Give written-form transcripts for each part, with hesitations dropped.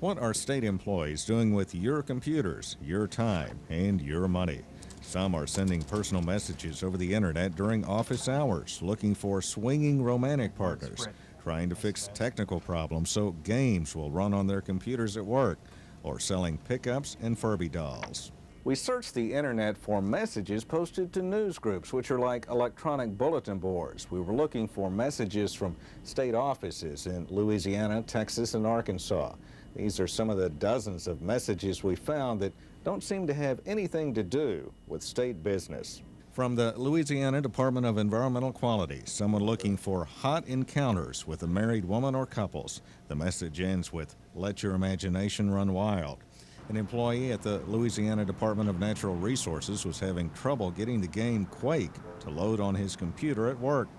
What are state employees doing with your computers, your time, and your money? Some are sending personal messages over the internet during office hours, looking for swinging romantic partners, trying to fix technical problems so games will run on their computers at work, or selling pickups and Furby dolls. We searched the internet for messages posted to news groups, which are like electronic bulletin boards. We were looking for messages from state offices in Louisiana, Texas, and Arkansas. These are some of the dozens of messages we found that don't seem to have anything to do with state business. From the Louisiana Department of Environmental Quality, someone looking for hot encounters with a married woman or couples. The message ends with, "Let your imagination run wild." An employee at the Louisiana Department of Natural Resources was having trouble getting the game Quake to load on his computer at work.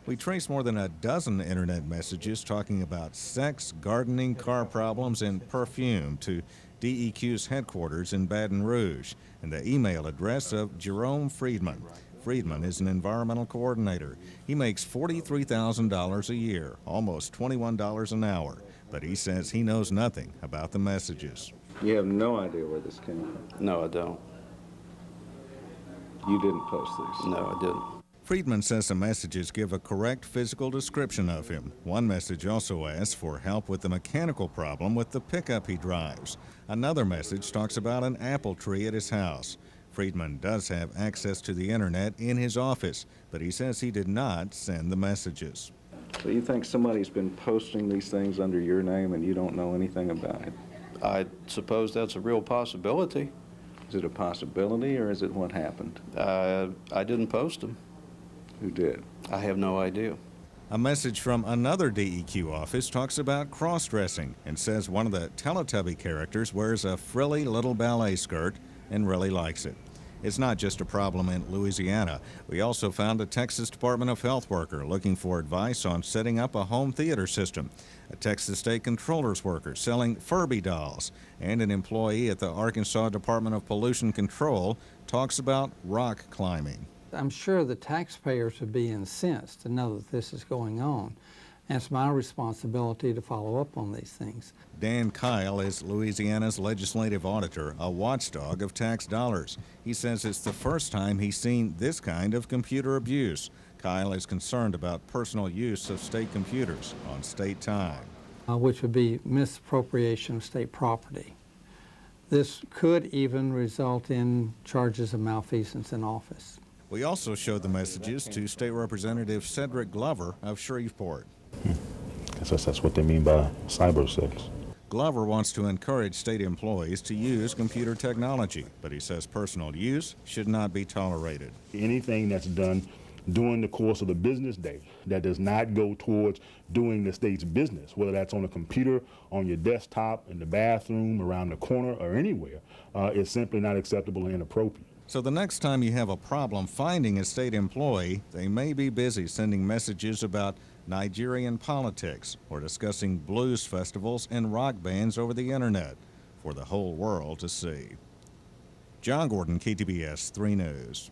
We traced more than a dozen internet messages talking about sex, gardening, car problems, and perfume to DEQ's headquarters in Baton Rouge and the email address of Jerome Friedman. Friedman is an environmental coordinator. He makes $43,000 a year, almost $21 an hour, but he says he knows nothing about the messages. You have no idea where this came from? No, I don't. You didn't post these? No, I didn't. Friedman says the messages give a correct physical description of him. One message also asks for help with the mechanical problem with the pickup he drives. Another message talks about an apple tree at his house. Friedman does have access to the internet in his office, but he says he did not send the messages. So you think somebody's been posting these things under your name and you don't know anything about it? I suppose that's a real possibility. Is it a possibility or is it what happened? I didn't post them. Who did? I have no idea. A message from another DEQ office talks about cross-dressing and says one of the Teletubby characters wears a frilly little ballet skirt and really likes it. It's not just a problem in Louisiana. We also found a Texas Department of Health worker looking for advice on setting up a home theater system, a Texas State Controller's worker selling Furby dolls, and an employee at the Arkansas Department of Pollution Control talks about rock climbing. I'm sure the taxpayers would be incensed to know that this is going on. And it's my responsibility to follow up on these things. Dan Kyle is Louisiana's legislative auditor, a watchdog of tax dollars. He says it's the first time he's seen this kind of computer abuse. Kyle is concerned about personal use of state computers on state time. Which would be misappropriation of state property. This could even result in charges of malfeasance in office. We also showed the messages to State Representative Cedric Glover of Shreveport. I guess that's what they mean by cyber sex. Glover wants to encourage state employees to use computer technology, but he says personal use should not be tolerated. Anything that's done during the course of the business day that does not go towards doing the state's business, whether that's on a computer, on your desktop, in the bathroom, around the corner, or anywhere, is simply not acceptable and inappropriate. So the next time you have a problem finding a state employee, they may be busy sending messages about Nigerian politics or discussing blues festivals and rock bands over the internet for the whole world to see. John Gordon, KTBS 3 News.